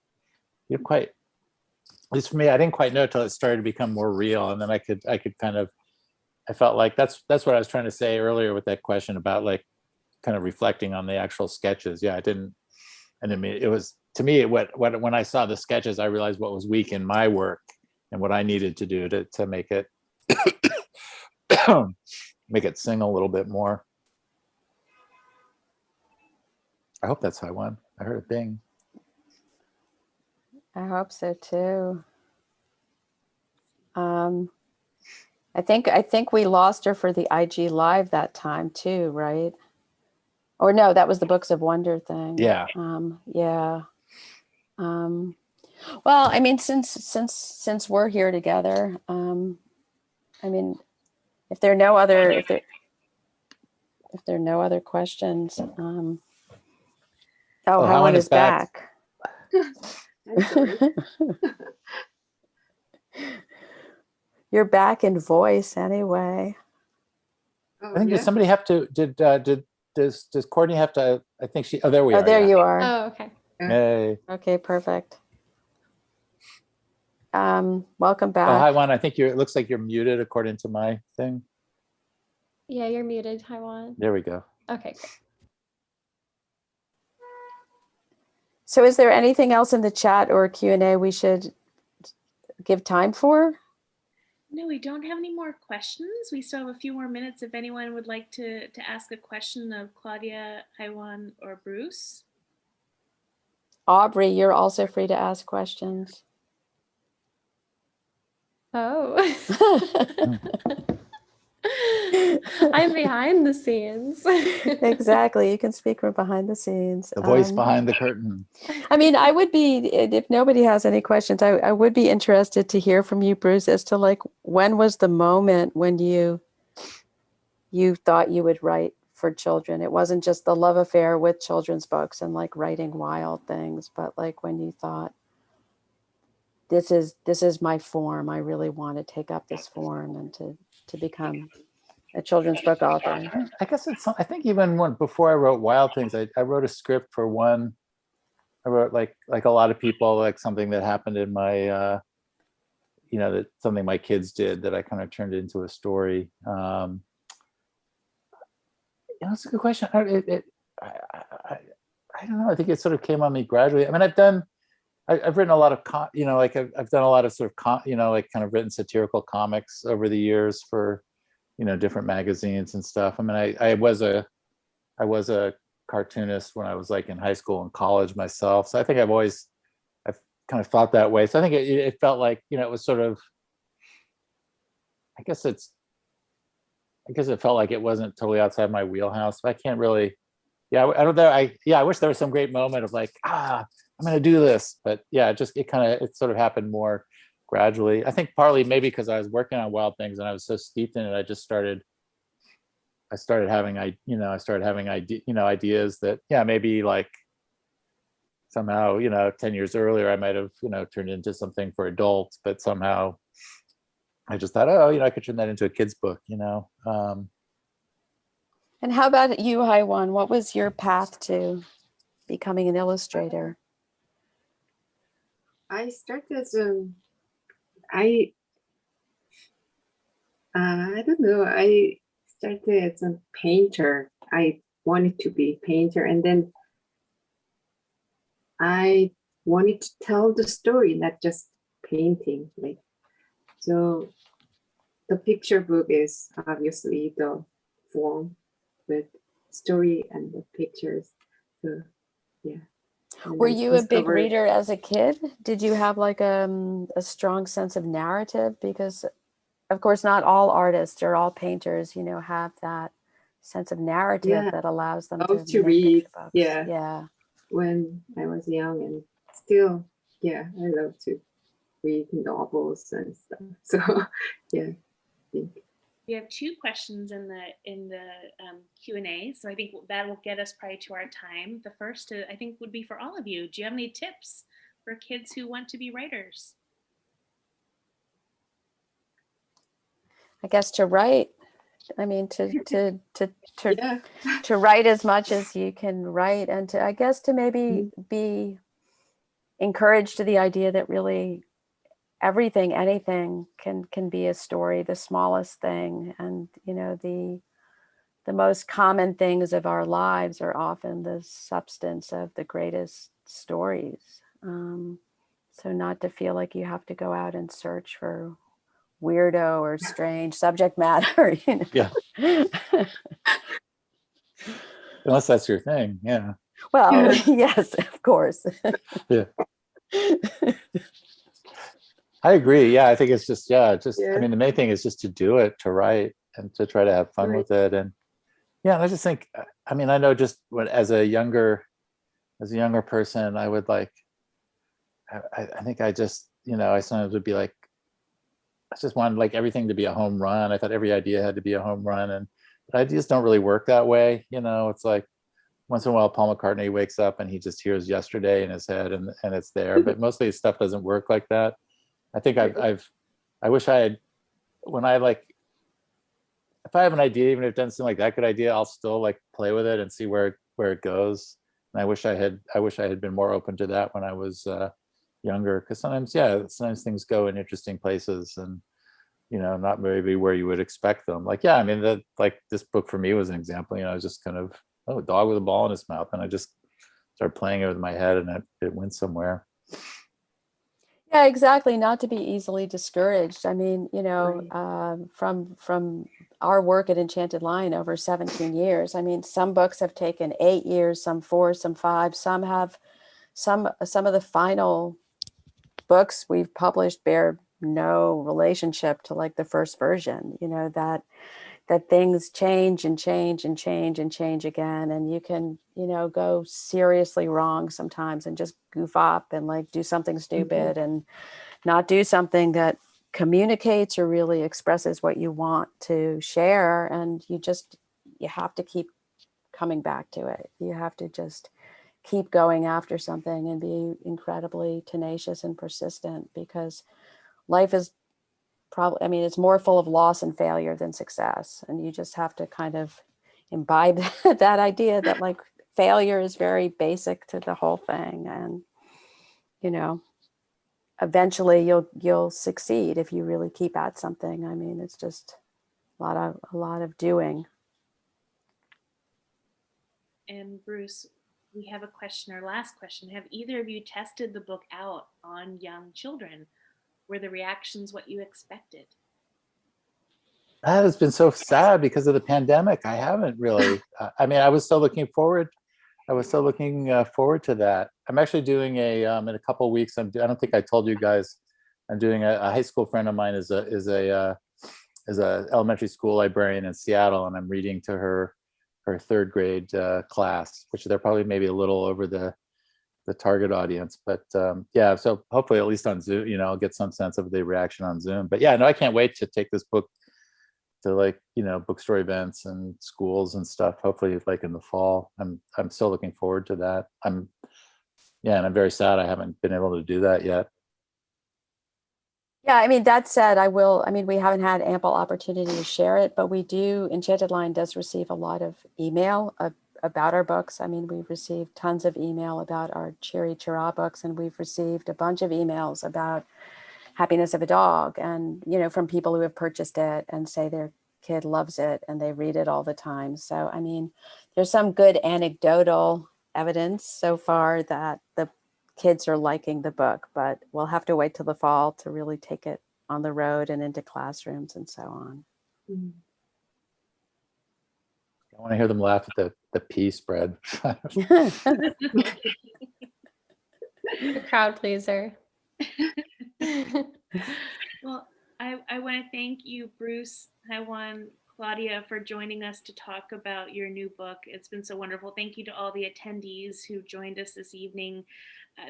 You know, quite, at least for me, I didn't quite know till it started to become more real, and then I could kind of, I felt like that's what I was trying to say earlier with that question about like kind of reflecting on the actual sketches. Yeah, I didn't, and I mean, it was, to me, when I saw the sketches, I realized what was weak in my work and what I needed to do to make it make it sing a little bit more. I hope that's how I won. I heard a bing. I hope so too. Um, I think we lost her for the IG Live that time too, right? Or no, that was the Books of Wonder thing. Yeah. Yeah. Well, I mean, since we're here together, I mean, if there are no other questions, oh, Hyewon is back. I'm sorry. You're back in voice anyway. Oh, I think yeah? does somebody have to, does Courtney have to, I think she, oh, there we are. Oh, there yeah. you are. Oh, okay. Hey. Okay, perfect. Welcome Oh, back. Hyewon, I think it looks like you're muted according to my thing. Yeah, you're muted, Hyewon. There we go. Okay, great. So is there anything else in the chat or Q&A we should give time for? No, we don't have any more questions. We still have a few more minutes if anyone would like to ask a question of Claudia, Hyewon, or Bruce. Aubrey, you're also free to ask questions. Oh. I'm behind the scenes. Exactly. You can speak from behind the scenes. The voice behind the curtain. I mean, I would be, if nobody has any questions, I would be interested to hear from you, Bruce, as to like, when was the moment when you thought you would write for children? It wasn't just the love affair with children's books and like writing wild things, but like when you thought, this is my form. I really want to take up this form and to become a children's book author. I guess I think even before I wrote Wild Things, I wrote a script for one. I wrote like a lot of people, like something that happened in my, that something my kids did that I kind of turned into a story. That's a good question. I don't know. I think it sort of came on me gradually. I mean, I've written a lot of, I've done a lot of sort of, like kind of written satirical comics over the years for, different magazines and stuff. I mean, I was a cartoonist when I was like in high school and college myself. So I think I've kind of thought that way. So I think it felt like, it was sort of, I guess it felt like it wasn't totally outside my wheelhouse. But I can't really, I don't know. I wish there was some great moment of like, I'm going to do this. But yeah, it sort of happened more gradually. I think partly maybe because I was working on Wild Things and I was so steeped in it, I started having ideas that, maybe like somehow, 10 years earlier, I might have, turned into something for adults, but somehow I just thought, I could turn that into a kid's book, And how about you, Hyewon? What was your path to becoming an illustrator? I started as I don't know. I started as a painter. I wanted to be a painter, and then I wanted to tell the story, not just painting. Like, so the picture book is obviously the form with story and the pictures. So yeah. And Were I you a big discovered- reader as a kid? Did you have like a strong sense of narrative? Because of course, not all artists or all painters, have that sense of narrative that allows them love to to make read. picture books. Yeah. When I was young, and still, I love to read novels and stuff. So yeah, I think. We have two questions in the Q&A, so I think that will get us probably to our time. The first, I think, would be for all of you. Do you have any tips for kids who want to be writers? I guess to write. I mean, to Yeah. to write as much as you can write, and to, I guess, to maybe be encouraged to the idea that really anything can be a story, the smallest thing. And, the most common things of our lives are often the substance of the greatest stories. So not to feel like you have to go out and search for weirdo or strange subject matter. Yeah. Unless that's your thing. Yeah. Well, yes, of course. Yeah. I agree. Yeah, I think it's just, I Yeah. mean, the main thing is just to do it, to write and to try to have fun Right. with it. And yeah, and I just think, I mean, I know just when, as a younger person, I would like, I think I just, I sometimes would be like, I just wanted like everything to be a home run. I thought every idea had to be a home run, and but ideas don't really work that way. It's like once in a while Paul McCartney wakes up and he just hears yesterday in his head, and it's there. But mostly stuff doesn't work like that. I think I wish I had, when I like, if I have an idea, even if it doesn't seem like that good idea, I'll still like play with it and see where it goes. And I wish I had been more open to that when I was younger, because sometimes things go in interesting places, and not maybe where you would expect them. Like, yeah, I mean, that, like, this book for me was an example. I was just kind of, oh, a dog with a ball in his mouth, and I just started playing it with my head, and it went somewhere. Yeah, exactly. Not to be easily discouraged. I mean, Right. from our work at Enchanted Line over 17 years, I mean, some books have taken 8 years, some 4, some 5, some have some of the final books we've published bear no relationship to like the first version, that things change and change and change and change again, and you can go seriously wrong sometimes and just goof up and like do something stupid and not do something that communicates or really expresses what you want to share, and you have to keep coming back to it. You have to just keep going after something and be incredibly tenacious and persistent, because life is probably, I mean, it's more full of loss and failure than success. And you just have to kind of imbibe that idea that like failure is very basic to the whole thing. And, eventually you'll succeed if you really keep at something. I mean, it's just a lot of doing. And Bruce, we have a question, our last question. Have either of you tested the book out on young children? Were the reactions what you expected? That has been so sad because of the pandemic. I haven't really. I mean, I was still looking forward. To that. I'm actually doing in a couple of weeks. I don't think I told you guys. I'm doing a high school friend of mine is a elementary school librarian in Seattle, and I'm reading to her third grade class, which they're probably maybe a little over the target audience. But yeah, so hopefully at least on Zoom, I'll get some sense of the reaction on Zoom. But yeah, no, I can't wait to take this book to like bookstore events and schools and stuff, hopefully like in the fall. I'm still looking forward to that. And I'm very sad I haven't been able to do that yet. Yeah, I mean, that said, we haven't had ample opportunity to share it, but Enchanted Line does receive a lot of email about our books. I mean, we've received tons of email about our Cheery Chira books, and we've received a bunch of emails about Happiness of a Dog, and from people who have purchased it and say their kid loves it and they read it all the time. So I mean, there's some good anecdotal evidence so far that the kids are liking the book, but we'll have to wait till the fall to really take it on the road and into classrooms and so on. I want to hear them laugh at the pea spread. The crowd pleaser. Well, I want to thank you, Bruce, Hyewon, Claudia, for joining us to talk about your new book. It's been so wonderful. Thank you to all the attendees who joined us this evening.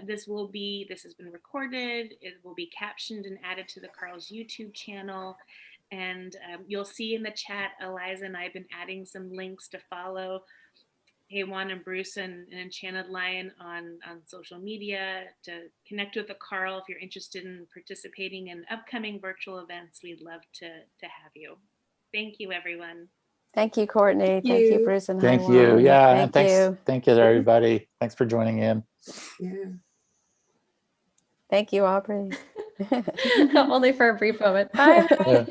This has been recorded. It will be captioned and added to the Carle's YouTube channel. And you'll see in the chat, Eliza and I have been adding some links to follow Hyewon and Bruce and Enchanted Lion on social media, to connect with the Carle if you're interested in participating in upcoming virtual events. We'd love to have you. Thank you, everyone. Thank you, Courtney. Thank you, Bruce and Thank you. Hyewon. Yeah, Thank you. Thank you to everybody. Thanks for joining in. Yeah. Thank you, Aubrey. Only for a brief moment. Bye. Yeah.